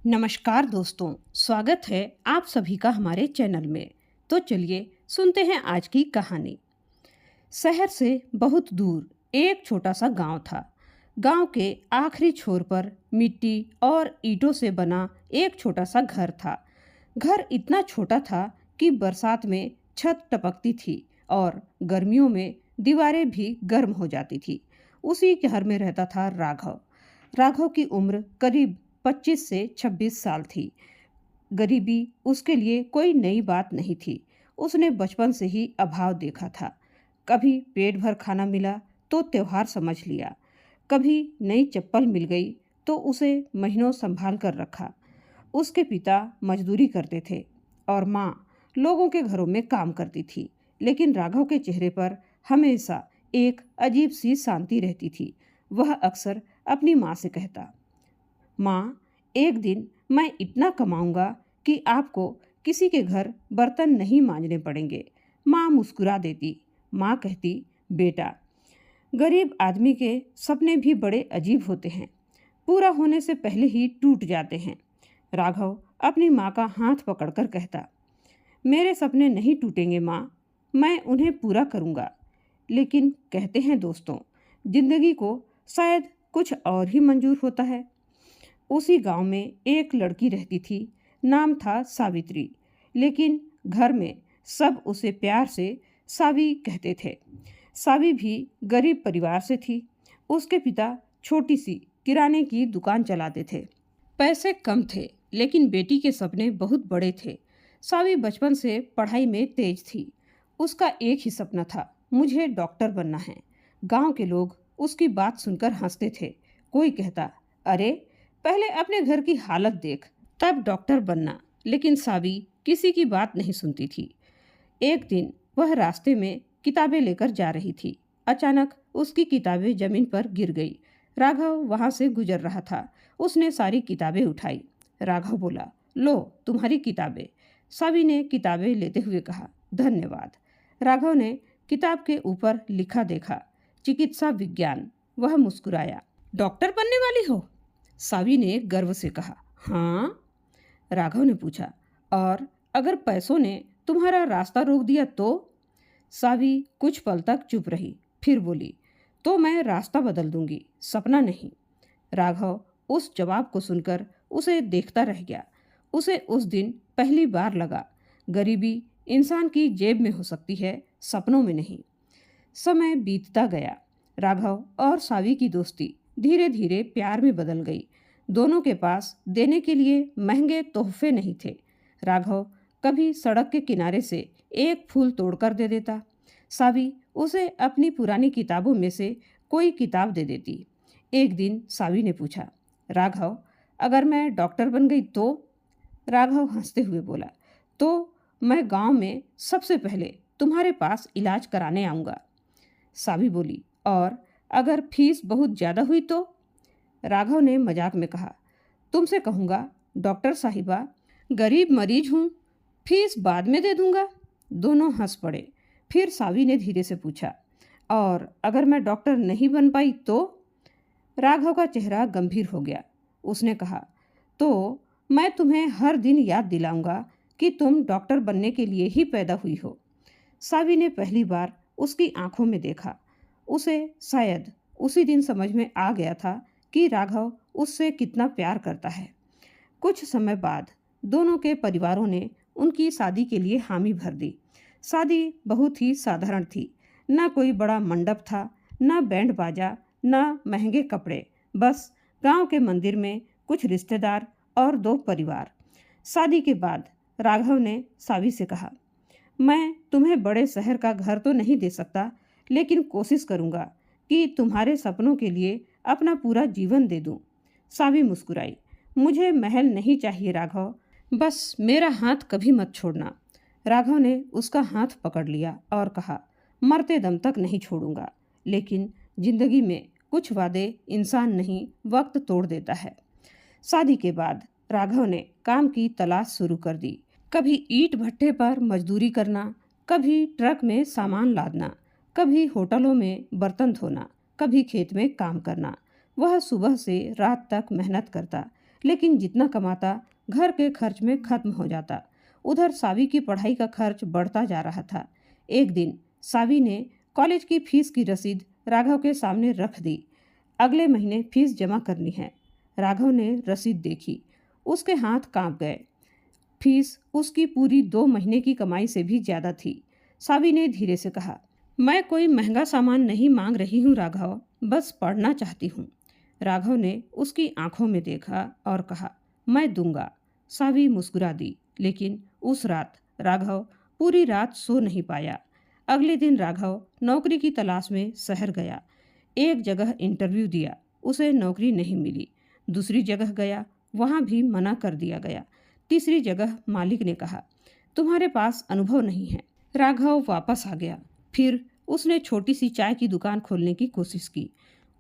नमस्कार दोस्तों, स्वागत है आप सभी का हमारे चैनल में। तो चलिए सुनते हैं आज की कहानी। शहर से बहुत दूर एक छोटा सा गांव था। गांव के आखिरी छोर पर मिट्टी और ईंटों से बना एक छोटा सा घर था। घर इतना छोटा था कि बरसात में छत टपकती थी और गर्मियों में दीवारें भी गर्म हो जाती थी। उसी घर में रहता था राघव। राघव की उम्र करीब 25 से 26 साल थी। गरीबी उसके लिए कोई नई बात नहीं थी। उसने बचपन से ही अभाव देखा था। कभी पेट भर खाना मिला तो त्योहार समझ लिया, कभी नई चप्पल मिल गई तो उसे महीनों संभाल कर रखा। उसके पिता मजदूरी करते थे और माँ लोगों के घरों में काम करती थी, लेकिन राघव के चेहरे पर हमेशा एक अजीब सी शांति रहती थी। वह अक्सर अपनी माँ से कहता, माँ, एक दिन मैं इतना कमाऊंगा कि आपको किसी के घर बर्तन नहीं मांजने पड़ेंगे। माँ मुस्कुरा देती। माँ कहती, बेटा, गरीब आदमी के सपने भी बड़े अजीब होते हैं, पूरा होने से पहले ही टूट जाते हैं। राघव अपनी माँ का हाथ पकड़कर कहता, मेरे सपने नहीं टूटेंगे माँ, मैं उन्हें पूरा करूँगा। लेकिन कहते हैं दोस्तों, जिंदगी को शायद कुछ और ही मंजूर होता है। उसी गांव में एक लड़की रहती थी। नाम था सावित्री, लेकिन घर में सब उसे प्यार से सावी कहते थे। सावी भी गरीब परिवार से थी। उसके पिता छोटी सी किराने की दुकान चलाते थे। पैसे कम थे, लेकिन बेटी के सपने बहुत बड़े थे। सावी बचपन से पढ़ाई में तेज थी। उसका एक ही सपना था, मुझे डॉक्टर बनना है। गांव के लोग उसकी बात सुनकर हंसते थे। कोई कहता, अरे पहले अपने घर की हालत देख, तब डॉक्टर बनना। लेकिन सावी किसी की बात नहीं सुनती थी। एक दिन वह रास्ते में किताबें लेकर जा रही थी। अचानक उसकी किताबें जमीन पर गिर गई। राघव वहां से गुजर रहा था। उसने सारी किताबें उठाई। राघव बोला, लो तुम्हारी किताबें। सावी ने किताबें लेते हुए कहा, धन्यवाद। राघव ने किताब के ऊपर लिखा देखा, चिकित्सा विज्ञान। वह मुस्कुराया। डॉक्टर बनने वाली हो? सावी ने गर्व से कहा, हाँ। राघव ने पूछा, और अगर पैसों ने तुम्हारा रास्ता रोक दिया तो? सावी कुछ पल तक चुप रही, फिर बोली, तो मैं रास्ता बदल दूंगी, सपना नहीं। राघव उस जवाब को सुनकर उसे देखता रह गया। उसे उस दिन पहली बार लगा, गरीबी इंसान की जेब में हो सकती है, सपनों में नहीं। समय बीतता गया। राघव और सावी की दोस्ती धीरे धीरे प्यार में बदल गई। दोनों के पास देने के लिए महंगे तोहफे नहीं थे। राघव कभी सड़क के किनारे से एक फूल तोड़कर दे देता। सावी उसे अपनी पुरानी किताबों में से कोई किताब दे देती। एक दिन सावी ने पूछा, राघव, अगर मैं डॉक्टर बन गई तो? राघव हंसते हुए बोला, तो मैं गांव में सबसे पहले तुम्हारे पास इलाज कराने आऊँगा। सावी बोली, और अगर फीस बहुत ज़्यादा हुई तो? राघव ने मजाक में कहा, तुमसे कहूँगा, डॉक्टर साहिबा, गरीब मरीज हूँ, फीस बाद में दे दूँगा। दोनों हंस पड़े। फिर सावी ने धीरे से पूछा, और अगर मैं डॉक्टर नहीं बन पाई तो? राघव का चेहरा गंभीर हो गया। उसने कहा, तो मैं तुम्हें हर दिन याद दिलाऊंगा कि तुम डॉक्टर बनने के लिए ही पैदा हुई हो। सावी ने पहली बार उसकी आंखों में देखा। उसे शायद उसी दिन समझ में आ गया था कि राघव उससे कितना प्यार करता है। कुछ समय बाद दोनों के परिवारों ने उनकी शादी के लिए हामी भर दी। शादी बहुत ही साधारण थी। न कोई बड़ा मंडप था, न बैंड बाजा, न महंगे कपड़े। बस गांव के मंदिर में कुछ रिश्तेदार और दो परिवार। शादी के बाद राघव ने सावी से कहा, मैं तुम्हें बड़े शहर का घर तो नहीं दे सकता, लेकिन कोशिश करूंगा कि तुम्हारे सपनों के लिए अपना पूरा जीवन दे दूं। सावी मुस्कुराई, मुझे महल नहीं चाहिए राघव, बस मेरा हाथ कभी मत छोड़ना। राघव ने उसका हाथ पकड़ लिया और कहा, मरते दम तक नहीं छोड़ूंगा। लेकिन जिंदगी में कुछ वादे इंसान नहीं, वक्त तोड़ देता है। शादी के बाद राघव ने काम की तलाश शुरू कर दी। कभी ईंट भट्टे पर मजदूरी करना, कभी ट्रक में सामान लादना, कभी होटलों में बर्तन धोना, कभी खेत में काम करना। वह सुबह से रात तक मेहनत करता, लेकिन जितना कमाता घर के खर्च में खत्म हो जाता। उधर सावी की पढ़ाई का खर्च बढ़ता जा रहा था। एक दिन सावी ने कॉलेज की फीस की रसीद राघव के सामने रख दी। अगले महीने फीस जमा करनी है। राघव ने रसीद देखी, उसके हाथ कांप गए। फीस उसकी पूरी 2 महीने की कमाई से भी ज्यादा थी। सावी ने धीरे से कहा, मैं कोई महंगा सामान नहीं मांग रही हूँ राघव, बस पढ़ना चाहती हूँ। राघव ने उसकी आंखों में देखा और कहा, मैं दूंगा। सावी मुस्कुरा दी, लेकिन उस रात राघव पूरी रात सो नहीं पाया। अगले दिन राघव नौकरी की तलाश में शहर गया। एक जगह इंटरव्यू दिया, उसे नौकरी नहीं मिली। दूसरी जगह गया, वहाँ भी मना कर दिया गया। तीसरी जगह मालिक ने कहा, तुम्हारे पास अनुभव नहीं है। राघव वापस आ गया। फिर उसने छोटी सी चाय की दुकान खोलने की कोशिश की।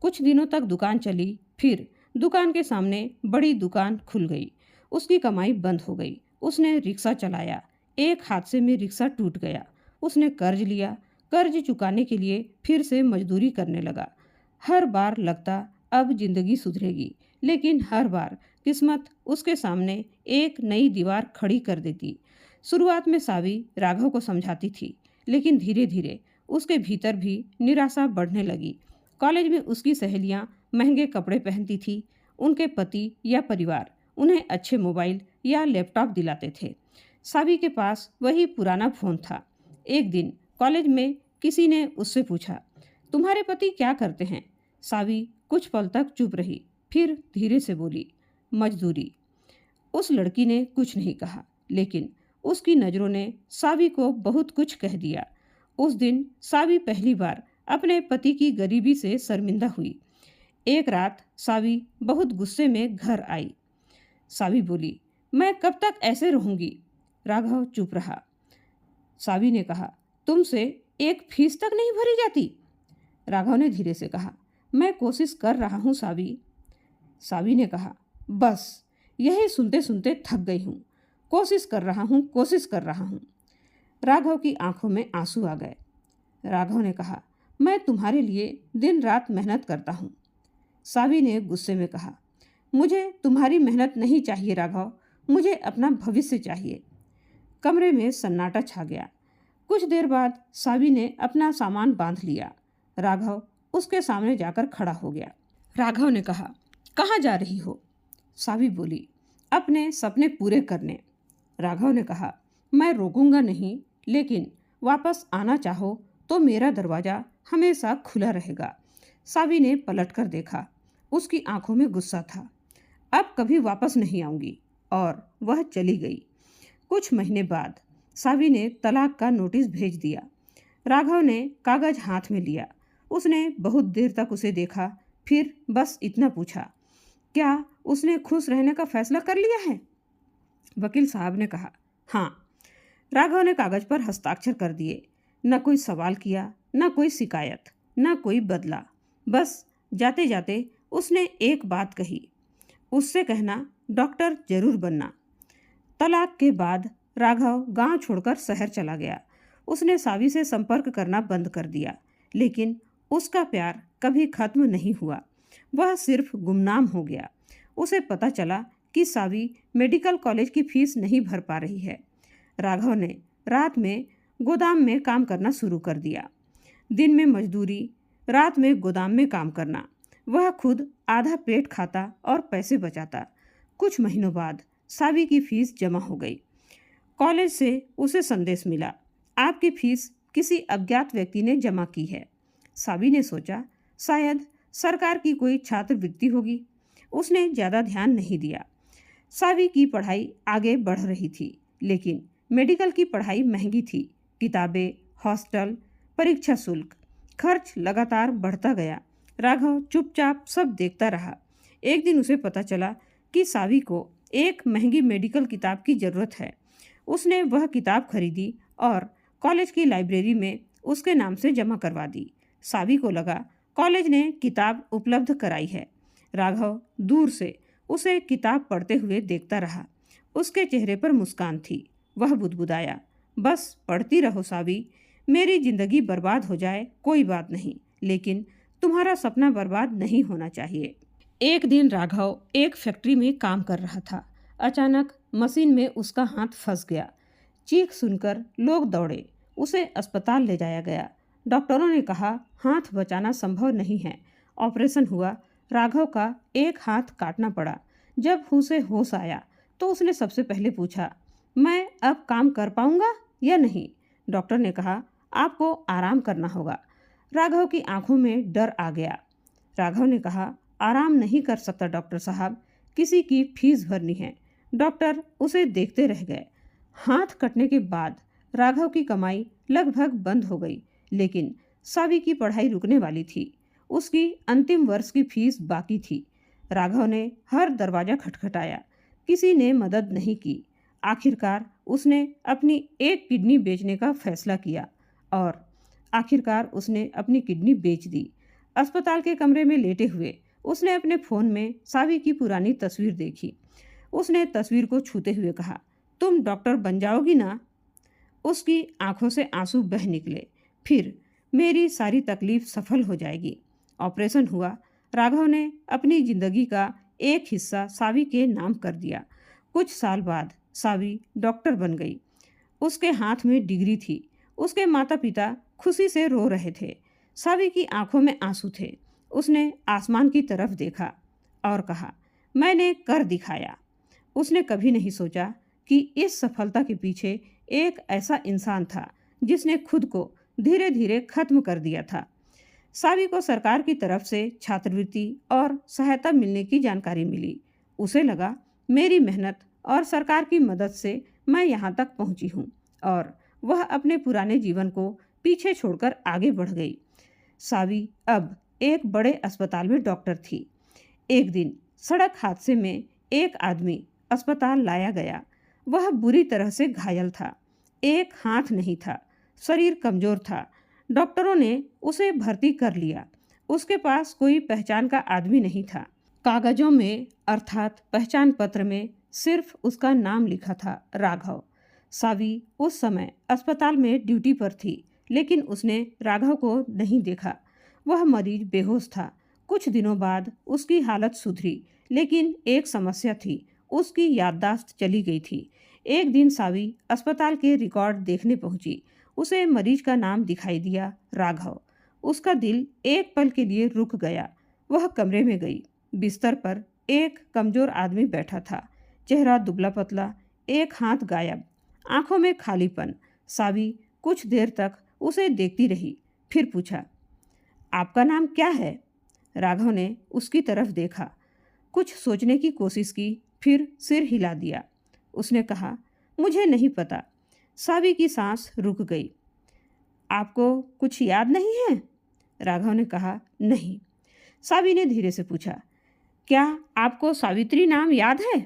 कुछ दिनों तक दुकान चली, फिर दुकान के सामने बड़ी दुकान खुल गई। उसकी कमाई बंद हो गई। उसने रिक्शा चलाया, एक हादसे में रिक्शा टूट गया। उसने कर्ज लिया, कर्ज चुकाने के लिए फिर से मजदूरी करने लगा। हर बार लगता अब जिंदगी सुधरेगी, लेकिन हर बार किस्मत उसके सामने एक नई दीवार खड़ी कर देती। शुरुआत में सावी राघव को समझाती थी, लेकिन धीरे धीरे उसके भीतर भी निराशा बढ़ने लगी। कॉलेज में उसकी सहेलियां महंगे कपड़े पहनती थी। उनके पति या परिवार उन्हें अच्छे मोबाइल या लैपटॉप दिलाते थे। सावी के पास वही पुराना फोन था। एक दिन कॉलेज में किसी ने उससे पूछा, तुम्हारे पति क्या करते हैं? सावी कुछ पल तक चुप रही, फिर धीरे से बोली, मजदूरी। उस लड़की ने कुछ नहीं कहा, लेकिन उसकी नज़रों ने सावी को बहुत कुछ कह दिया। उस दिन सावी पहली बार अपने पति की गरीबी से शर्मिंदा हुई। एक रात सावी बहुत गुस्से में घर आई। सावी बोली, मैं कब तक ऐसे रहूंगी? राघव चुप रहा। सावी ने कहा, तुमसे एक फीस तक नहीं भरी जाती? राघव ने धीरे से कहा, मैं कोशिश कर रहा हूँ सावी। सावी ने कहा, बस यही सुनते सुनते थक गई हूँ। कोशिश कर रहा हूँ, कोशिश कर रहा हूँ। राघव की आंखों में आंसू आ गए। राघव ने कहा, मैं तुम्हारे लिए दिन रात मेहनत करता हूँ। सावी ने गुस्से में कहा, मुझे तुम्हारी मेहनत नहीं चाहिए राघव, मुझे अपना भविष्य चाहिए। कमरे में सन्नाटा छा गया। कुछ देर बाद सावी ने अपना सामान बांध लिया। राघव उसके सामने जाकर खड़ा हो गया। राघव ने कहा, कहाँ जा रही हो? सावी बोली, अपने सपने पूरे करने। राघव ने कहा, मैं रोकूंगा नहीं, लेकिन वापस आना चाहो तो मेरा दरवाज़ा हमेशा खुला रहेगा। सावी ने पलटकर देखा। उसकी आंखों में गुस्सा था। अब कभी वापस नहीं आऊंगी, और वह चली गई। कुछ महीने बाद सावी ने तलाक का नोटिस भेज दिया। राघव ने कागज हाथ में लिया। उसने बहुत देर तक उसे देखा, फिर बस इतना पूछा, क्या उसने खुश रहने का फैसला कर लिया है? वकील साहब ने कहा, हाँ। राघव ने कागज पर हस्ताक्षर कर दिए। न कोई सवाल किया, न कोई शिकायत, न कोई बदला। बस जाते जाते उसने एक बात कही, उससे कहना डॉक्टर जरूर बनना। तलाक के बाद राघव गांव छोड़कर शहर चला गया। उसने सावी से संपर्क करना बंद कर दिया, लेकिन उसका प्यार कभी खत्म नहीं हुआ। वह सिर्फ गुमनाम हो गया। उसे पता चला कि सावी मेडिकल कॉलेज की फीस नहीं भर पा रही है। राघव ने रात में गोदाम में काम करना शुरू कर दिया। दिन में मजदूरी, रात में गोदाम में काम करना। वह खुद आधा पेट खाता और पैसे बचाता। कुछ महीनों बाद सावी की फीस जमा हो गई। कॉलेज से उसे संदेश मिला, आपकी फीस किसी अज्ञात व्यक्ति ने जमा की है। सावी ने सोचा, शायद सरकार की कोई छात्रवृत्ति होगी। उसने ज़्यादा ध्यान नहीं दिया। सावी की पढ़ाई आगे बढ़ रही थी, लेकिन मेडिकल की पढ़ाई महंगी थी। किताबें, हॉस्टल, परीक्षा शुल्क, खर्च लगातार बढ़ता गया। राघव चुपचाप सब देखता रहा। एक दिन उसे पता चला कि सावी को एक महंगी मेडिकल किताब की ज़रूरत है। उसने वह किताब खरीदी और कॉलेज की लाइब्रेरी में उसके नाम से जमा करवा दी। सावी को लगा कॉलेज ने किताब उपलब्ध कराई है। राघव दूर से उसे किताब पढ़ते हुए देखता रहा। उसके चेहरे पर मुस्कान थी। वह बुदबुदाया, बस पढ़ती रहो सावी, मेरी जिंदगी बर्बाद हो जाए कोई बात नहीं, लेकिन तुम्हारा सपना बर्बाद नहीं होना चाहिए। एक दिन राघव एक फैक्ट्री में काम कर रहा था। अचानक मशीन में उसका हाथ फंस गया। चीख सुनकर लोग दौड़े। उसे अस्पताल ले जाया गया। डॉक्टरों ने कहा हाथ बचाना संभव नहीं है। ऑपरेशन हुआ। राघव का एक हाथ काटना पड़ा। जब उसे होश आया तो उसने सबसे पहले पूछा, मैं अब काम कर पाऊंगा या नहीं? डॉक्टर ने कहा, आपको आराम करना होगा। राघव की आंखों में डर आ गया। राघव ने कहा, आराम नहीं कर सकता डॉक्टर साहब, किसी की फीस भरनी है। डॉक्टर उसे देखते रह गए। हाथ कटने के बाद राघव की कमाई लगभग बंद हो गई, लेकिन सावी की पढ़ाई रुकने वाली थी। उसकी अंतिम वर्ष की फीस बाकी थी। राघव ने हर दरवाजा खटखटाया, किसी ने मदद नहीं की। आखिरकार उसने अपनी एक किडनी बेचने का फैसला किया और आखिरकार उसने अपनी किडनी बेच दी। अस्पताल के कमरे में लेटे हुए उसने अपने फ़ोन में सावी की पुरानी तस्वीर देखी। उसने तस्वीर को छूते हुए कहा, तुम डॉक्टर बन जाओगी ना? उसकी आंखों से आंसू बह निकले। फिर मेरी सारी तकलीफ सफल हो जाएगी। ऑपरेशन हुआ। राघव ने अपनी जिंदगी का एक हिस्सा सावी के नाम कर दिया। कुछ साल बाद सावी डॉक्टर बन गई। उसके हाथ में डिग्री थी। उसके माता पिता खुशी से रो रहे थे। सावी की आंखों में आंसू थे। उसने आसमान की तरफ देखा और कहा, मैंने कर दिखाया। उसने कभी नहीं सोचा कि इस सफलता के पीछे एक ऐसा इंसान था जिसने खुद को धीरे धीरे खत्म कर दिया था। सावी को सरकार की तरफ से छात्रवृत्ति और सहायता मिलने की जानकारी मिली। उसे लगा, मेरी मेहनत और सरकार की मदद से मैं यहाँ तक पहुँची हूँ, और वह अपने पुराने जीवन को पीछे छोड़कर आगे बढ़ गई। सावी अब एक बड़े अस्पताल में डॉक्टर थी। एक दिन सड़क हादसे में एक आदमी अस्पताल लाया गया। वह बुरी तरह से घायल था। एक हाथ नहीं था, शरीर कमजोर था। डॉक्टरों ने उसे भर्ती कर लिया। उसके पास कोई पहचान का आदमी नहीं था। कागजों में अर्थात पहचान पत्र में सिर्फ उसका नाम लिखा था, राघव। सावी उस समय अस्पताल में ड्यूटी पर थी, लेकिन उसने राघव को नहीं देखा। वह मरीज बेहोश था। कुछ दिनों बाद उसकी हालत सुधरी, लेकिन एक समस्या थी, उसकी याददाश्त चली गई थी। एक दिन सावी अस्पताल के रिकॉर्ड देखने पहुंची। उसे मरीज का नाम दिखाई दिया, राघव। उसका दिल एक पल के लिए रुक गया। वह कमरे में गई। बिस्तर पर एक कमजोर आदमी बैठा था। चेहरा दुबला पतला, एक हाथ गायब, आंखों में खालीपन। सावी कुछ देर तक उसे देखती रही, फिर पूछा, आपका नाम क्या है? राघव ने उसकी तरफ देखा, कुछ सोचने की कोशिश की, फिर सिर हिला दिया। उसने कहा, मुझे नहीं पता। सावी की सांस रुक गई। आपको कुछ याद नहीं है? राघव ने कहा, नहीं। सावी ने धीरे से पूछा, क्या आपको सावित्री नाम याद है?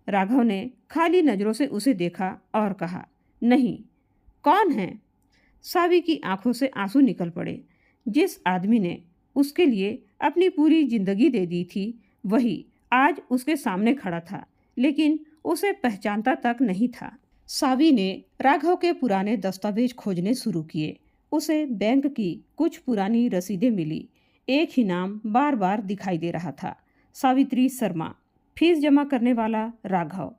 राघव ने खाली नजरों से उसे देखा और कहा, नहीं। कौन है? सावी की आंखों से आंसू निकल पड़े। जिस आदमी ने उसके लिए अपनी पूरी जिंदगी दे दी थी, वही आज उसके सामने खड़ा था, लेकिन उसे पहचानता तक नहीं था। सावी ने राघव के पुराने दस्तावेज खोजने शुरू किए। उसे बैंक की कुछ पुरानी रसीदें मिली। एक ही नाम बार बार दिखाई दे रहा था, सावित्री शर्मा। फीस जमा करने वाला राघव,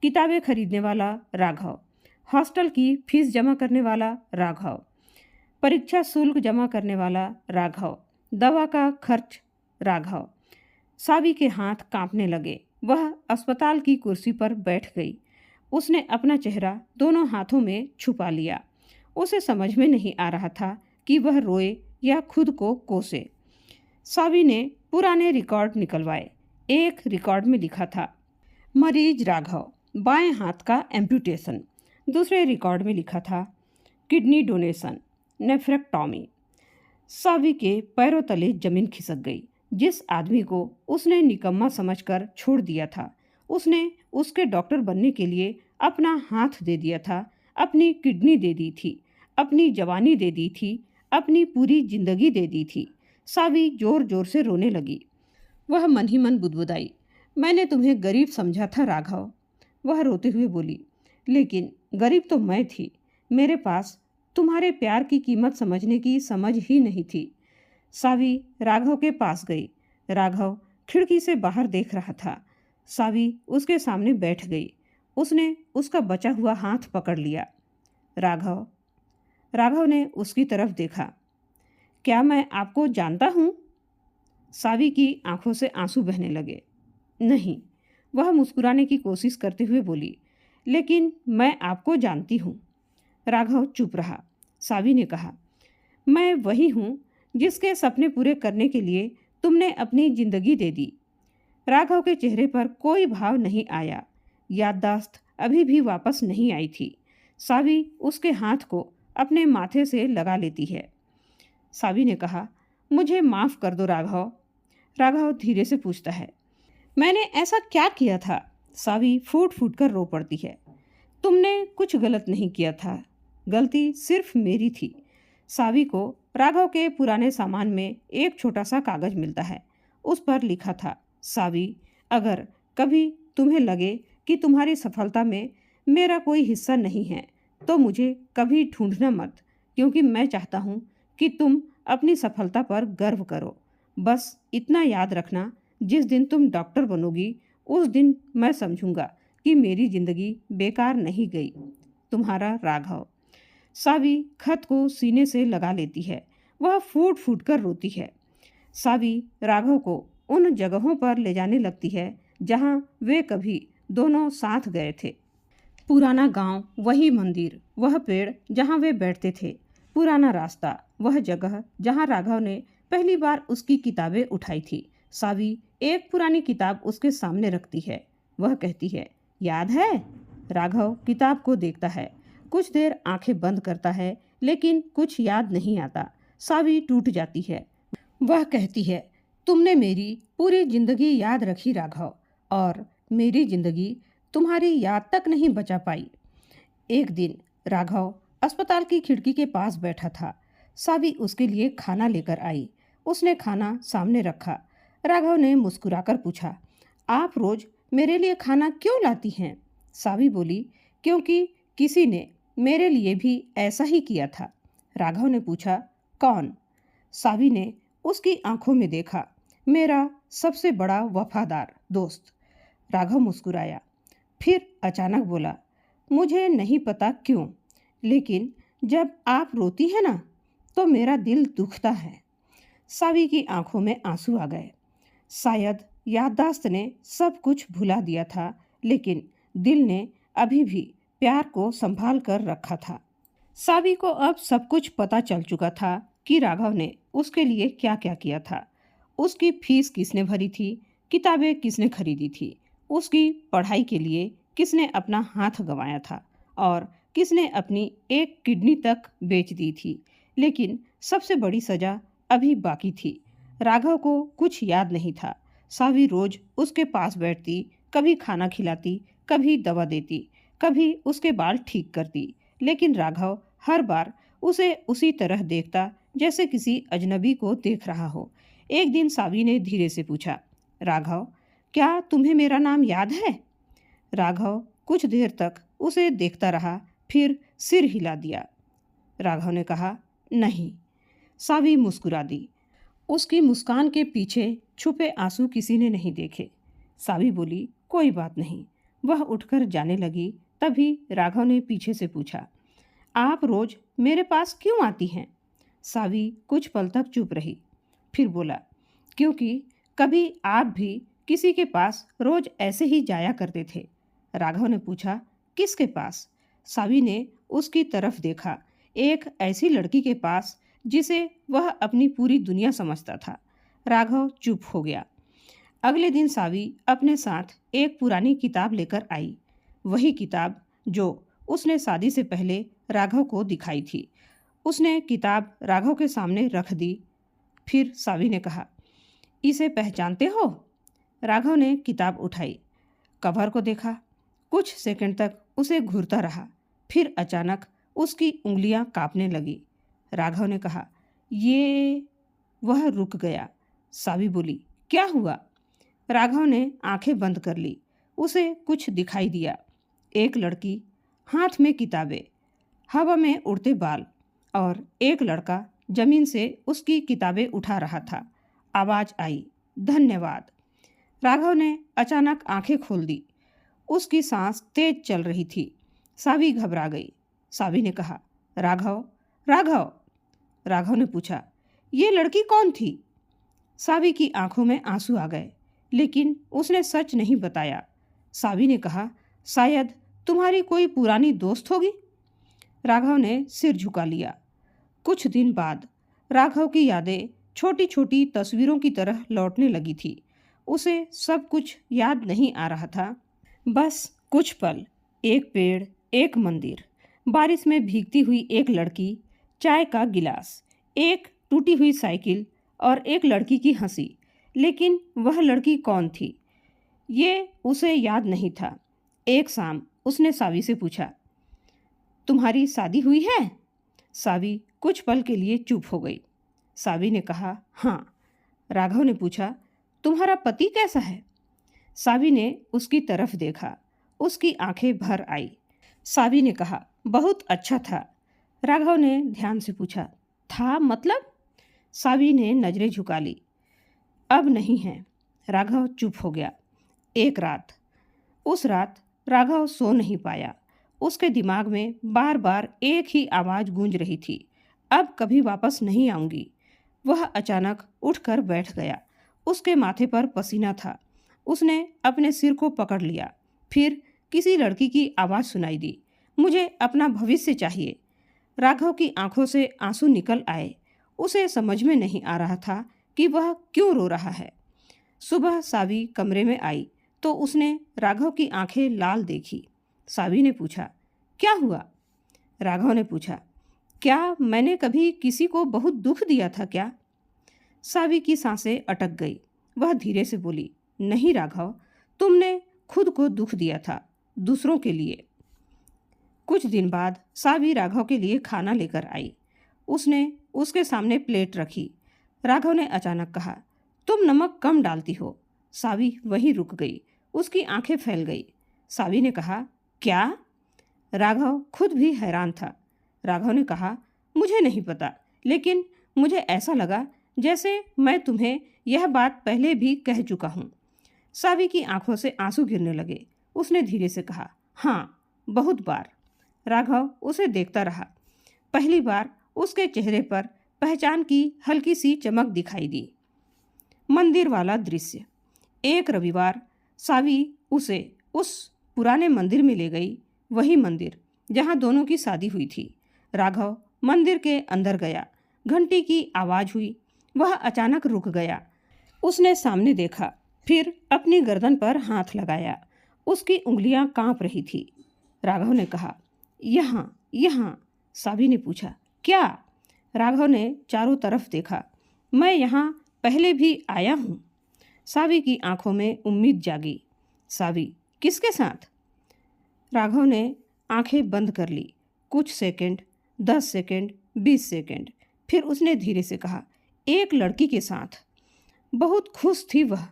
किताबें खरीदने वाला राघव, हॉस्टल की फीस जमा करने वाला राघव, परीक्षा शुल्क जमा करने वाला राघव, दवा का खर्च राघव। सावी के हाथ कांपने लगे। वह अस्पताल की कुर्सी पर बैठ गई। उसने अपना चेहरा दोनों हाथों में छुपा लिया। उसे समझ में नहीं आ रहा था कि वह रोए या खुद को कोसे। सावी ने पुराने रिकॉर्ड निकलवाए। एक रिकॉर्ड में लिखा था, मरीज राघव, बाएं हाथ का एम्पुटेशन। दूसरे रिकॉर्ड में लिखा था, किडनी डोनेशन, नेफ्रेक्टॉमी। सावी के पैरों तले जमीन खिसक गई। जिस आदमी को उसने निकम्मा समझकर छोड़ दिया था, उसने उसके डॉक्टर बनने के लिए अपना हाथ दे दिया था, अपनी किडनी दे दी थी, अपनी जवानी दे दी थी, अपनी पूरी जिंदगी दे दी थी। सावी जोर जोर से रोने लगी। वह मन ही मन बुदबुदाई, मैंने तुम्हें गरीब समझा था राघव। वह रोते हुए बोली, लेकिन गरीब तो मैं थी। मेरे पास तुम्हारे प्यार की कीमत समझने की समझ ही नहीं थी। सावी राघव के पास गई। राघव खिड़की से बाहर देख रहा था। सावी उसके सामने बैठ गई। उसने उसका बचा हुआ हाथ पकड़ लिया। राघव। राघव ने उसकी तरफ देखा। क्या मैं आपको जानता हूँ? सावी की आंखों से आंसू बहने लगे। नहीं, वह मुस्कुराने की कोशिश करते हुए बोली, लेकिन मैं आपको जानती हूँ। राघव चुप रहा। सावी ने कहा, मैं वही हूँ जिसके सपने पूरे करने के लिए तुमने अपनी जिंदगी दे दी। राघव के चेहरे पर कोई भाव नहीं आया। याददाश्त अभी भी वापस नहीं आई थी। सावी उसके हाथ को अपने माथे से लगा लेती है। सावी ने कहा, मुझे माफ़ कर दो राघव। राघव धीरे से पूछता है, मैंने ऐसा क्या किया था? सावी फूट फूट कर रो पड़ती है। तुमने कुछ गलत नहीं किया था, गलती सिर्फ मेरी थी। सावी को राघव के पुराने सामान में एक छोटा सा कागज मिलता है। उस पर लिखा था, सावी, अगर कभी तुम्हें लगे कि तुम्हारी सफलता में मेरा कोई हिस्सा नहीं है तो मुझे कभी ढूंढना मत, क्योंकि मैं चाहता हूँ कि तुम अपनी सफलता पर गर्व करो। बस इतना याद रखना, जिस दिन तुम डॉक्टर बनोगी उस दिन मैं समझूंगा कि मेरी जिंदगी बेकार नहीं गई। तुम्हारा राघव। सावी खत को सीने से लगा लेती है। वह फूट फूट कर रोती है। सावी राघव को उन जगहों पर ले जाने लगती है जहां वे कभी दोनों साथ गए थे। पुराना गांव, वही मंदिर, वह पेड़ जहां वे बैठते थे, पुराना रास्ता, वह जगह जहां राघव ने पहली बार उसकी किताबें उठाई थी। सावी एक पुरानी किताब उसके सामने रखती है। वह कहती है, याद है? राघव किताब को देखता है। कुछ देर आंखें बंद करता है, लेकिन कुछ याद नहीं आता। सावी टूट जाती है। वह कहती है, तुमने मेरी पूरी जिंदगी याद रखी राघव, और मेरी जिंदगी तुम्हारी याद तक नहीं बचा पाई। एक दिन राघव अस्पताल की खिड़की के पास बैठा था। सावी उसके लिए खाना लेकर आई। उसने खाना सामने रखा। राघव ने मुस्कुराकर पूछा, आप रोज मेरे लिए खाना क्यों लाती हैं? सावी बोली, क्योंकि किसी ने मेरे लिए भी ऐसा ही किया था। राघव ने पूछा, कौन? सावी ने उसकी आंखों में देखा, मेरा सबसे बड़ा वफादार दोस्त। राघव मुस्कुराया, फिर अचानक बोला, मुझे नहीं पता क्यों, लेकिन जब आप रोती हैं ना तो मेरा दिल दुखता है। सावी की आंखों में आंसू आ गए। शायद याददाश्त ने सब कुछ भुला दिया था, लेकिन दिल ने अभी भी प्यार को संभाल कर रखा था। सावी को अब सब कुछ पता चल चुका था कि राघव ने उसके लिए क्या क्या किया था। उसकी फीस किसने भरी थी, किताबें किसने खरीदी थी, उसकी पढ़ाई के लिए किसने अपना हाथ गंवाया था, और किसने अपनी एक किडनी तक बेच दी थी। लेकिन सबसे बड़ी सजा अभी बाकी थी। राघव को कुछ याद नहीं था। सावी रोज उसके पास बैठती, कभी खाना खिलाती, कभी दवा देती, कभी उसके बाल ठीक करती, लेकिन राघव हर बार उसे उसी तरह देखता जैसे किसी अजनबी को देख रहा हो। एक दिन सावी ने धीरे से पूछा, राघव, क्या तुम्हें मेरा नाम याद है? राघव कुछ देर तक उसे देखता रहा, फिर सिर हिला दिया। राघव ने कहा, नहीं। सावी मुस्कुरा दी। उसकी मुस्कान के पीछे छुपे आंसू किसी ने नहीं देखे। सावी बोली, कोई बात नहीं। वह उठकर जाने लगी। तभी राघव ने पीछे से पूछा, आप रोज मेरे पास क्यों आती हैं? सावी कुछ पल तक चुप रही, फिर बोला, क्योंकि कभी आप भी किसी के पास रोज ऐसे ही जाया करते थे। राघव ने पूछा, किसके पास? सावी ने उसकी तरफ देखा, एक ऐसी लड़की के पास जिसे वह अपनी पूरी दुनिया समझता था। राघव चुप हो गया। अगले दिन सावी अपने साथ एक पुरानी किताब लेकर आई, वही किताब जो उसने शादी से पहले राघव को दिखाई थी। उसने किताब राघव के सामने रख दी। फिर सावी ने कहा, इसे पहचानते हो? राघव ने किताब उठाई, कवर को देखा, कुछ सेकंड तक उसे घूरता रहा, फिर अचानक उसकी उंगलियां कांपने लगी। राघव ने कहा, ये। वह रुक गया। सावी बोली, क्या हुआ? राघव ने आंखें बंद कर ली। उसे कुछ दिखाई दिया, एक लड़की, हाथ में किताबें, हवा में उड़ते बाल, और एक लड़का जमीन से उसकी किताबें उठा रहा था। आवाज आई, धन्यवाद। राघव ने अचानक आंखें खोल दी। उसकी सांस तेज चल रही थी। सावी घबरा गई। सावी ने कहा, राघव, राघव। राघव ने पूछा, ये लड़की कौन थी? सावी की आंखों में आंसू आ गए, लेकिन उसने सच नहीं बताया। सावी ने कहा, शायद तुम्हारी कोई पुरानी दोस्त होगी। राघव ने सिर झुका लिया। कुछ दिन बाद राघव की यादें छोटी छोटी तस्वीरों की तरह लौटने लगी थी। उसे सब कुछ याद नहीं आ रहा था, बस कुछ पल, एक पेड़, एक मंदिर, बारिश में भीगती हुई एक लड़की, चाय का गिलास, एक टूटी हुई साइकिल और एक लड़की की हंसी। लेकिन वह लड़की कौन थी, ये उसे याद नहीं था। एक शाम उसने सावी से पूछा, तुम्हारी शादी हुई है? सावी कुछ पल के लिए चुप हो गई। सावी ने कहा, हाँ। राघव ने पूछा, तुम्हारा पति कैसा है? सावी ने उसकी तरफ देखा। उसकी आंखें भर आई। सावी ने कहा, बहुत अच्छा था। राघव ने ध्यान से पूछा, था मतलब? सावी ने नजरें झुका ली। अब नहीं है। राघव चुप हो गया। एक रात, उस रात राघव सो नहीं पाया। उसके दिमाग में बार बार एक ही आवाज़ गूंज रही थी, अब कभी वापस नहीं आऊंगी। वह अचानक उठकर बैठ गया। उसके माथे पर पसीना था। उसने अपने सिर को पकड़ लिया। फिर किसी लड़की की आवाज़ सुनाई दी, मुझे अपना भविष्य चाहिए। राघव की आंखों से आंसू निकल आए। उसे समझ में नहीं आ रहा था कि वह क्यों रो रहा है। सुबह सावी कमरे में आई तो उसने राघव की आंखें लाल देखी। सावी ने पूछा, क्या हुआ? राघव ने पूछा, क्या मैंने कभी किसी को बहुत दुख दिया था क्या? सावी की सांसें अटक गई। वह धीरे से बोली, नहीं राघव, तुमने खुद को दुख दिया था, दूसरों के लिए। कुछ दिन बाद सावी राघव के लिए खाना लेकर आई। उसने उसके सामने प्लेट रखी। राघव ने अचानक कहा, तुम नमक कम डालती हो। सावी वहीं रुक गई। उसकी आंखें फैल गई। सावी ने कहा, क्या? राघव खुद भी हैरान था। राघव ने कहा, मुझे नहीं पता, लेकिन मुझे ऐसा लगा जैसे मैं तुम्हें यह बात पहले भी कह चुका हूँ। सावी की आंखों से आंसू गिरने लगे। उसने धीरे से कहा, हाँ, बहुत बार। राघव उसे देखता रहा। पहली बार उसके चेहरे पर पहचान की हल्की सी चमक दिखाई दी। मंदिर वाला दृश्य। एक रविवार सावी उसे उस पुराने मंदिर में ले गई, वही मंदिर जहाँ दोनों की शादी हुई थी। राघव मंदिर के अंदर गया। घंटी की आवाज़ हुई। वह अचानक रुक गया। उसने सामने देखा, फिर अपनी गर्दन पर हाथ लगाया। उसकी उंगलियां कांप रही थी। राघव ने कहा, यहाँ, यहाँ। सावी ने पूछा, क्या? राघव ने चारों तरफ देखा। मैं यहाँ पहले भी आया हूँ। सावी की आंखों में उम्मीद जागी। सावी, किसके साथ? राघव ने आंखें बंद कर ली। कुछ सेकंड, 10 सेकंड, 20 सेकंड। फिर उसने धीरे से कहा, एक लड़की के साथ। बहुत खुश थी वह।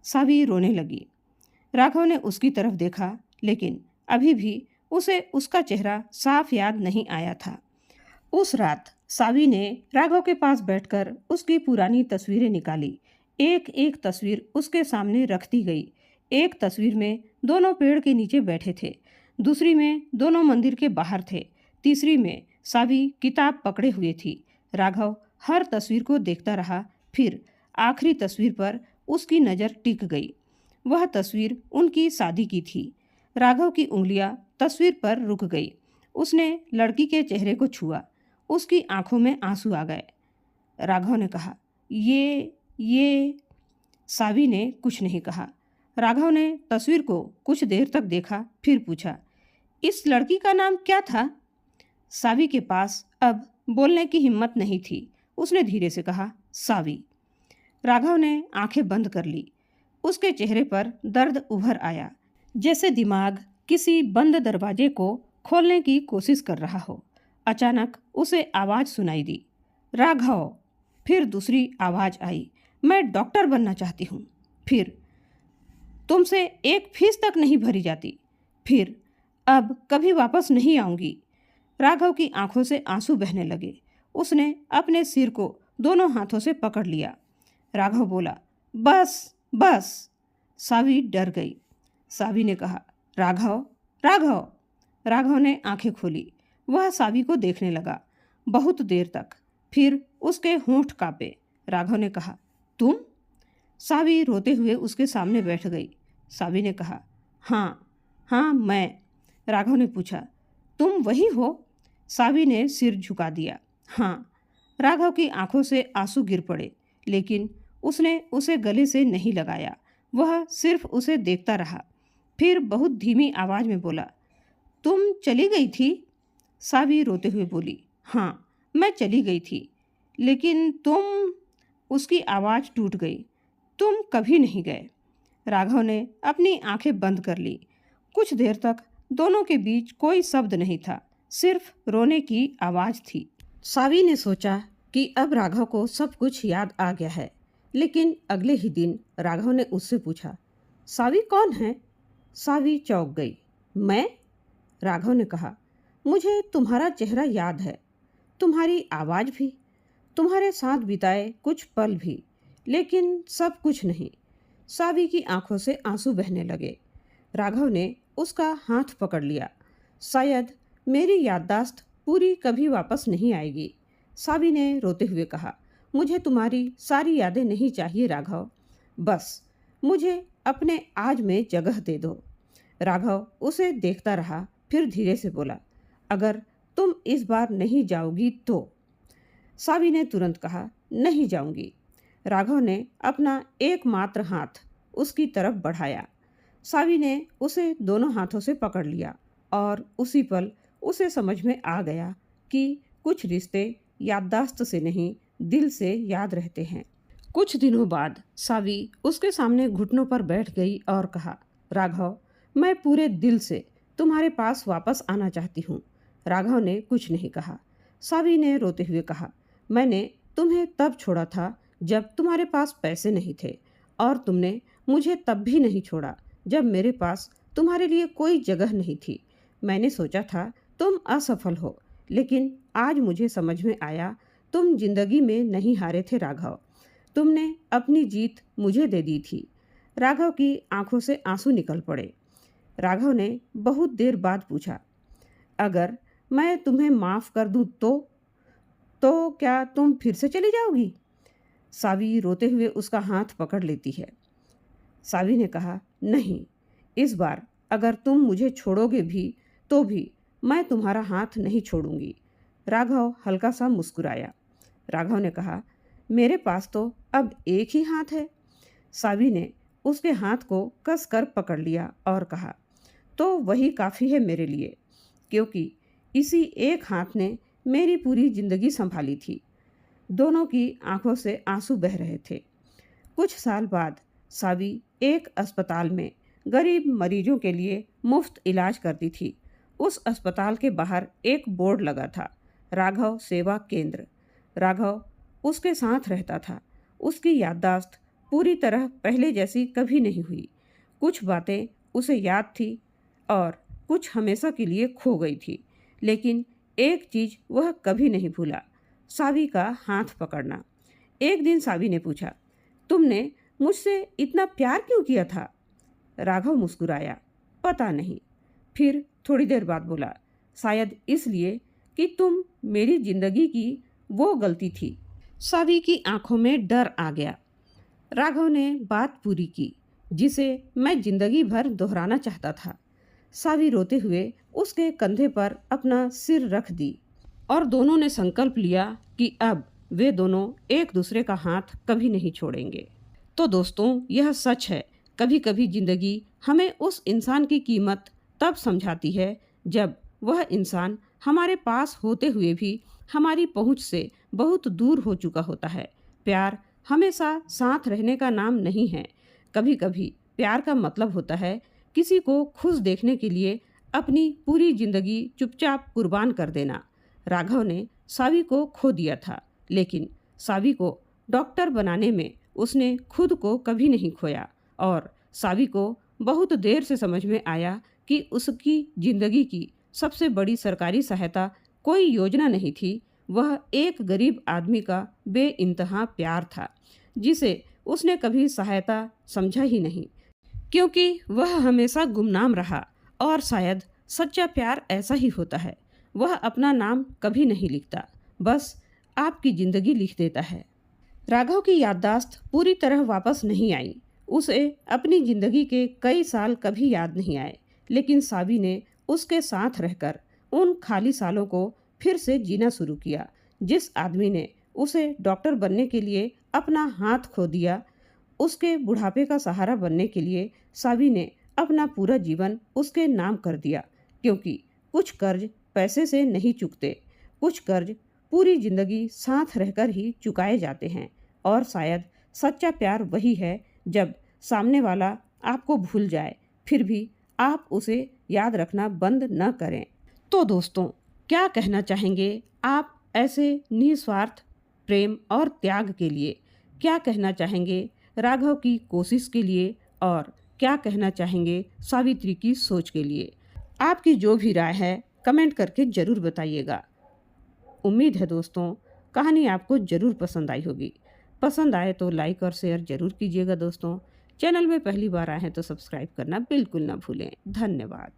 सावी रोने लगी। राघव ने उसकी तरफ देखा, लेकिन अभी भी उसे उसका चेहरा साफ याद नहीं आया था। उस रात सावी ने राघव के पास बैठकर उसकी पुरानी तस्वीरें निकाली। एक एक तस्वीर उसके सामने रख दी गई। एक तस्वीर में दोनों पेड़ के नीचे बैठे थे, दूसरी में दोनों मंदिर के बाहर थे, तीसरी में सावी किताब पकड़े हुए थी। राघव हर तस्वीर को देखता रहा। फिर आखिरी तस्वीर पर उसकी नज़र टिक गई। वह तस्वीर उनकी शादी की थी। राघव की उंगलियां तस्वीर पर रुक गई। उसने लड़की के चेहरे को छुआ। उसकी आंखों में आंसू आ गए। राघव ने कहा, ये। सावी ने कुछ नहीं कहा। राघव ने तस्वीर को कुछ देर तक देखा, फिर पूछा, इस लड़की का नाम क्या था? सावी के पास अब बोलने की हिम्मत नहीं थी। उसने धीरे से कहा, सावी। राघव ने आंखें बंद कर ली। उसके चेहरे पर दर्द उभर आया, जैसे दिमाग किसी बंद दरवाजे को खोलने की कोशिश कर रहा हो। अचानक उसे आवाज़ सुनाई दी, राघव। फिर दूसरी आवाज़ आई, मैं डॉक्टर बनना चाहती हूँ। फिर, तुमसे एक फीस तक नहीं भरी जाती। फिर, अब कभी वापस नहीं आऊँगी। राघव की आंखों से आंसू बहने लगे। उसने अपने सिर को दोनों हाथों से पकड़ लिया। राघव बोला, बस बस। सावी डर गई। सावी ने कहा, राघव, राघव। राघव ने आंखें खोली। वह सावी को देखने लगा बहुत देर तक। फिर उसके होंठ कांपे। राघव ने कहा, तुम? सावी रोते हुए उसके सामने बैठ गई। सावी ने कहा, हाँ हाँ मैं। राघव ने पूछा, तुम वही हो? सावी ने सिर झुका दिया। हाँ। राघव की आंखों से आंसू गिर पड़े, लेकिन उसने उसे गले से नहीं लगाया। वह सिर्फ उसे देखता रहा। फिर बहुत धीमी आवाज में बोला, तुम चली गई थी? सावी रोते हुए बोली, हाँ मैं चली गई थी, लेकिन तुम। उसकी आवाज़ टूट गई। तुम कभी नहीं गए। राघव ने अपनी आंखें बंद कर ली। कुछ देर तक दोनों के बीच कोई शब्द नहीं था, सिर्फ रोने की आवाज़ थी। सावी ने सोचा कि अब राघव को सब कुछ याद आ गया है, लेकिन अगले ही दिन राघव ने उससे पूछा, सावी कौन है? सावी चौंक गई। मैं? राघव ने कहा, मुझे तुम्हारा चेहरा याद है, तुम्हारी आवाज़ भी, तुम्हारे साथ बिताए कुछ पल भी, लेकिन सब कुछ नहीं। सावी की आंखों से आंसू बहने लगे। राघव ने उसका हाथ पकड़ लिया। शायद मेरी याददाश्त पूरी कभी वापस नहीं आएगी। सावी ने रोते हुए कहा, मुझे तुम्हारी सारी यादें नहीं चाहिए राघव, बस मुझे अपने आज में जगह दे दो। राघव उसे देखता रहा, फिर धीरे से बोला, अगर तुम इस बार नहीं जाओगी तो? सावी ने तुरंत कहा, नहीं जाऊंगी। राघव ने अपना एकमात्र हाथ उसकी तरफ बढ़ाया। सावी ने उसे दोनों हाथों से पकड़ लिया और उसी पल उसे समझ में आ गया कि कुछ रिश्ते याददाश्त से नहीं, दिल से याद रहते हैं। कुछ दिनों बाद सावी उसके सामने घुटनों पर बैठ गई और कहा, राघव, मैं पूरे दिल से तुम्हारे पास वापस आना चाहती हूँ। राघव ने कुछ नहीं कहा। सावी ने रोते हुए कहा, मैंने तुम्हें तब छोड़ा था जब तुम्हारे पास पैसे नहीं थे, और तुमने मुझे तब भी नहीं छोड़ा जब मेरे पास तुम्हारे लिए कोई जगह नहीं थी। मैंने सोचा था तुम असफल हो, लेकिन आज मुझे समझ में आया तुम जिंदगी में नहीं हारे थे राघव। तुमने अपनी जीत मुझे दे दी थी। राघव की आंखों से आंसू निकल पड़े। राघव ने बहुत देर बाद पूछा, अगर मैं तुम्हें माफ़ कर दूं तो क्या तुम फिर से चली जाओगी? सावी रोते हुए उसका हाथ पकड़ लेती है। सावी ने कहा, नहीं, इस बार अगर तुम मुझे छोड़ोगे भी तो भी मैं तुम्हारा हाथ नहीं छोड़ूंगी। राघव हल्का सा मुस्कुराया। राघव ने कहा, मेरे पास तो अब एक ही हाथ है। सावी ने उसके हाथ को कस कर पकड़ लिया और कहा, तो वही काफ़ी है मेरे लिए, क्योंकि इसी एक हाथ ने मेरी पूरी जिंदगी संभाली थी। दोनों की आंखों से आंसू बह रहे थे। कुछ साल बाद सावी एक अस्पताल में गरीब मरीजों के लिए मुफ्त इलाज करती थी। उस अस्पताल के बाहर एक बोर्ड लगा था, राघव सेवा केंद्र। राघव उसके साथ रहता था। उसकी याददाश्त पूरी तरह पहले जैसी कभी नहीं हुई। कुछ बातें उसे याद थी और कुछ हमेशा के लिए खो गई थी, लेकिन एक चीज़ वह कभी नहीं भूला, सावी का हाथ पकड़ना। एक दिन सावी ने पूछा, तुमने मुझसे इतना प्यार क्यों किया था? राघव मुस्कुराया, पता नहीं। फिर थोड़ी देर बाद बोला, शायद इसलिए कि तुम मेरी जिंदगी की वो गलती थी। सावी की आंखों में डर आ गया। राघव ने बात पूरी की जिसे मैं जिंदगी भर दोहराना चाहता था। सावी रोते हुए उसके कंधे पर अपना सिर रख दी और दोनों ने संकल्प लिया कि अब वे दोनों एक दूसरे का हाथ कभी नहीं छोड़ेंगे। तो दोस्तों, यह सच है, कभी कभी जिंदगी हमें उस इंसान की कीमत तब समझाती है जब वह इंसान हमारे पास होते हुए भी हमारी पहुंच से बहुत दूर हो चुका होता है। प्यार हमेशा साथ रहने का नाम नहीं है। कभी कभी प्यार का मतलब होता है किसी को खुश देखने के लिए अपनी पूरी जिंदगी चुपचाप कुर्बान कर देना। राघव ने सावी को खो दिया था, लेकिन सावी को डॉक्टर बनाने में उसने खुद को कभी नहीं खोया, और सावी को बहुत देर से समझ में आया कि उसकी जिंदगी की सबसे बड़ी सरकारी सहायता कोई योजना नहीं थी, वह एक गरीब आदमी का बेइंतहा प्यार था जिसे उसने कभी सहायता समझा ही नहीं। क्योंकि वह हमेशा गुमनाम रहा और शायद सच्चा प्यार ऐसा ही होता है। वह अपना नाम कभी नहीं लिखता, बस आपकी जिंदगी लिख देता है। राघव की याददाश्त पूरी तरह वापस नहीं आई। उसे अपनी जिंदगी के कई साल कभी याद नहीं आए, लेकिन सावी ने उसके साथ रहकर उन खाली सालों को फिर से जीना शुरू किया। जिस आदमी ने उसे डॉक्टर बनने के लिए अपना हाथ खो दिया, उसके बुढ़ापे का सहारा बनने के लिए सावी ने अपना पूरा जीवन उसके नाम कर दिया। क्योंकि कुछ कर्ज पैसे से नहीं चुकते, कुछ कर्ज पूरी जिंदगी साथ रहकर ही चुकाए जाते हैं। और शायद सच्चा प्यार वही है जब सामने वाला आपको भूल जाए, फिर भी आप उसे याद रखना बंद न करें। तो दोस्तों, क्या कहना चाहेंगे आप ऐसे निस्वार्थ प्रेम और त्याग के लिए? क्या कहना चाहेंगे राघव की कोशिश के लिए? और क्या कहना चाहेंगे सावित्री की सोच के लिए? आपकी जो भी राय है कमेंट करके ज़रूर बताइएगा। उम्मीद है दोस्तों, कहानी आपको ज़रूर पसंद आई होगी। पसंद आए तो लाइक और शेयर ज़रूर कीजिएगा दोस्तों। चैनल में पहली बार आए हैं तो सब्सक्राइब करना बिल्कुल ना भूलें। धन्यवाद।